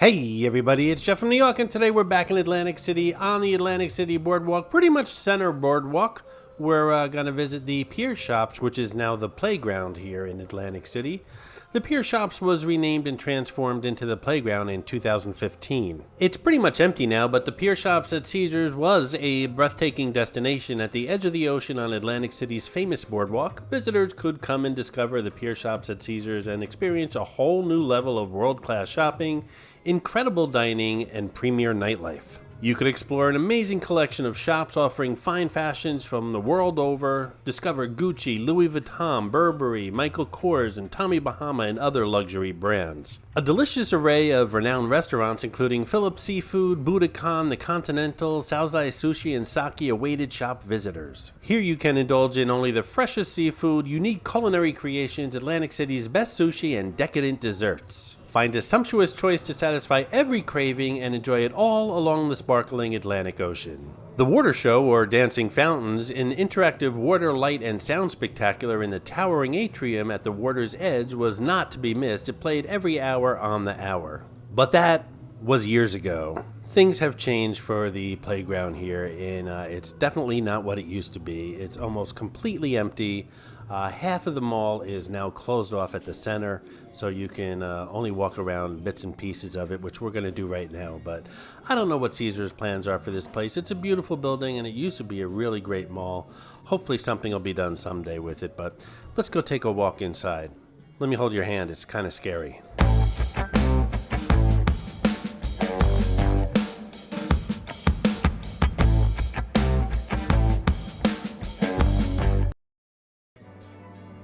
Hey everybody, it's Jeff from New York, and today we're back in Atlantic City on the Atlantic City Boardwalk, pretty much center Boardwalk. We're going to visit the Pier Shops, which is now the playground here in Atlantic City. The Pier Shops was renamed and transformed into the playground in 2015. It's pretty much empty now, but the Pier Shops at Caesars was a breathtaking destination at the edge of the ocean on Atlantic City's famous boardwalk. Visitors could come and discover the Pier Shops at Caesars and experience a whole new level of world-class shopping, incredible dining, and premier nightlife. You could explore an amazing collection of shops offering fine fashions from the world over, discover Gucci, Louis Vuitton, Burberry, Michael Kors, and Tommy Bahama, and other luxury brands. A delicious array of renowned restaurants including Phillips Seafood, Budokan, The Continental, Saozai Sushi, and Sake awaited shop visitors. Here you can indulge in only the freshest seafood, unique culinary creations, Atlantic City's best sushi, and decadent desserts. Find a sumptuous choice to satisfy every craving and enjoy it all along the sparkling Atlantic Ocean. The Water Show, or Dancing Fountains, an interactive water, light, and sound spectacular in the towering atrium at the water's edge, was not to be missed. It played every hour on the hour. But that was years ago. Things have changed for the playground here, and it's definitely not what it used to be. It's almost completely empty. Half of the mall is now closed off at the center, so you can only walk around bits and pieces of it, which we're going to do right now. But I don't know what Caesar's plans are for this place. It's a beautiful building, and it used to be a really great mall. Hopefully something will be done someday with it, but let's go take a walk inside. Let me hold your hand. It's kind of scary.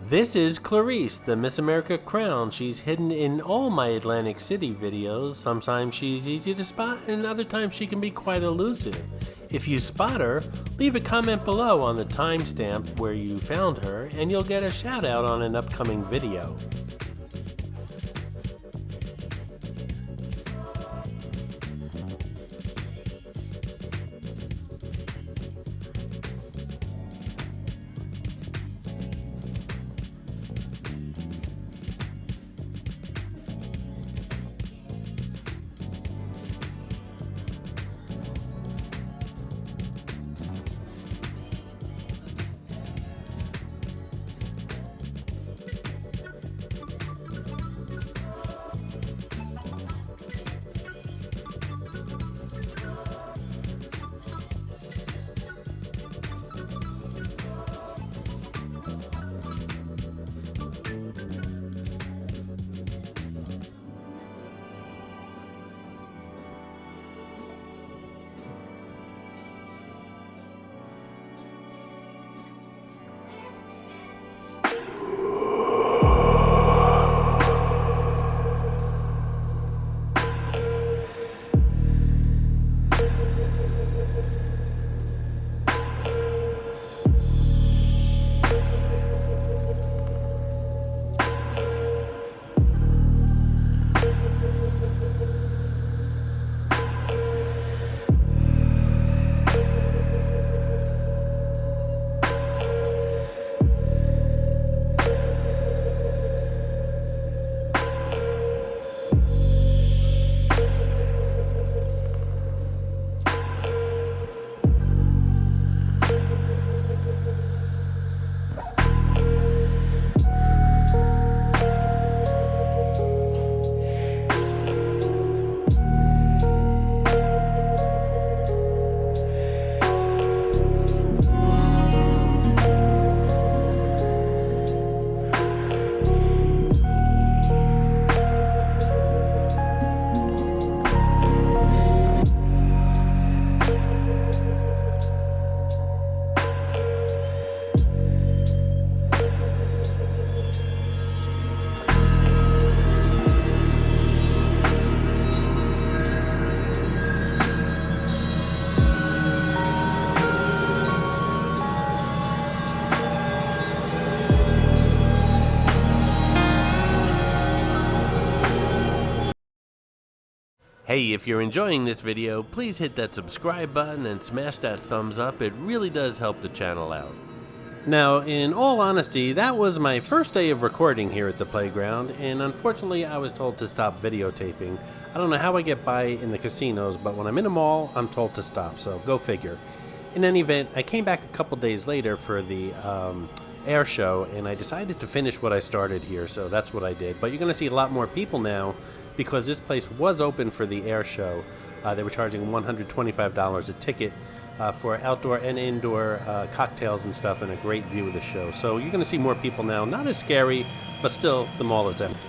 This is Clarice, the Miss America crown. She's hidden in all my Atlantic City videos. Sometimes she's easy to spot, and other times she can be quite elusive. If you spot her, leave a comment below on the timestamp where you found her, and you'll get a shout out on an upcoming video. Hey, if you're enjoying this video, please hit that subscribe button and smash that thumbs up. It really does help the channel out. Now, in all honesty, that was my first day of recording here at the playground, and unfortunately, I was told to stop videotaping. I don't know how I get by in the casinos, but when I'm in a mall, I'm told to stop, so go figure. In any event, I came back a couple days later for the air show, and I decided to finish what I started here, so that's what I did. But you're going to see a lot more people now because this place was open for the air show. They were charging $125 a ticket for outdoor and indoor cocktails and stuff, and a great view of the show. So you're going to see more people now. Not as scary, but still, the mall is empty.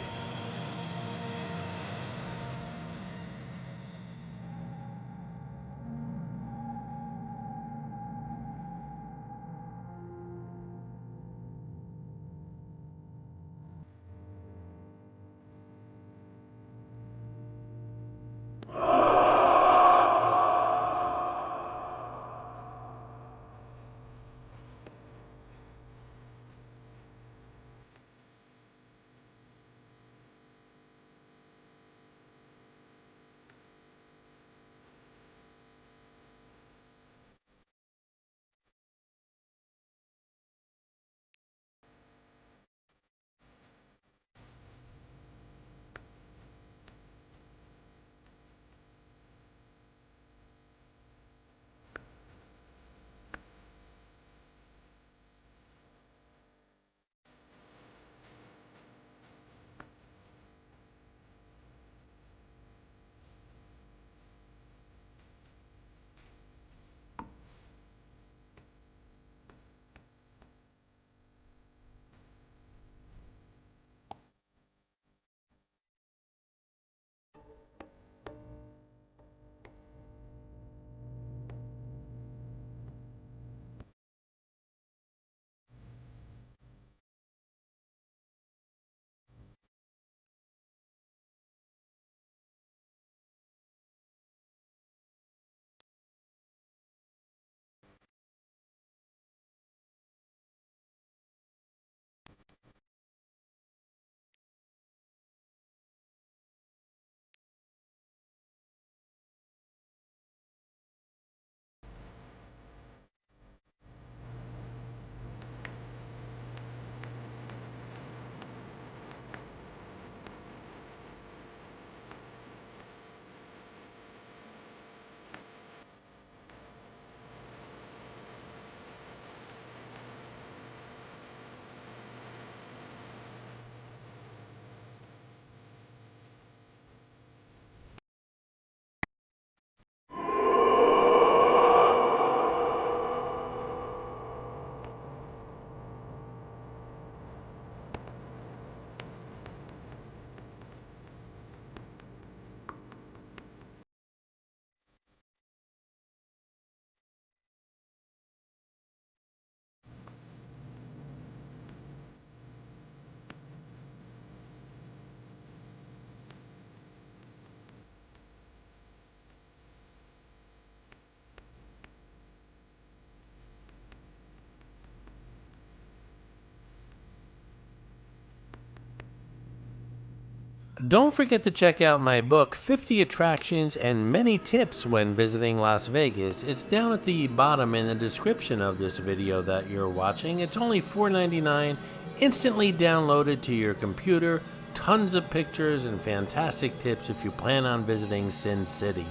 Don't forget to check out my book, 50 Attractions and Many Tips When Visiting Las Vegas. It's down at the bottom in the description of this video that you're watching. It's only $4.99, instantly downloaded to your computer, tons of pictures and fantastic tips if you plan on visiting Sin City.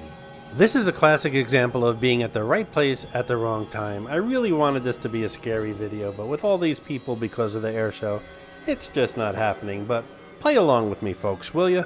This is a classic example of being at the right place at the wrong time. I really wanted this to be a scary video, but with all these people because of the air show, it's just not happening. But play along with me, folks, will ya?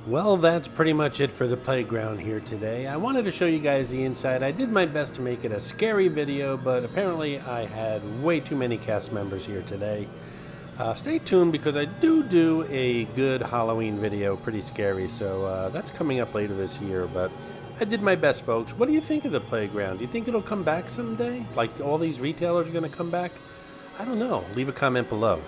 Well, that's pretty much it for the playground here today. I wanted to show you guys the inside. I did my best to make it a scary video, but apparently I had way too many cast members here today. Stay tuned because I do a good Halloween video, pretty scary, so that's coming up later this year, but I did my best, folks. What do you think of the playground? Do you think it'll come back someday? Like all these retailers are going to come back? I don't know. Leave a comment below.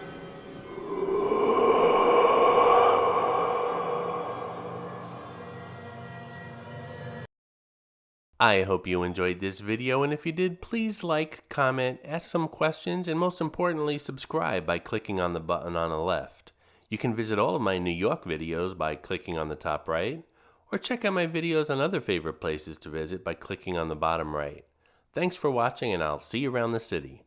I hope you enjoyed this video, and if you did, please like, comment, ask some questions, and most importantly, subscribe by clicking on the button on the left. You can visit all of my New York videos by clicking on the top right, or check out my videos on other favorite places to visit by clicking on the bottom right. Thanks for watching, and I'll see you around the city.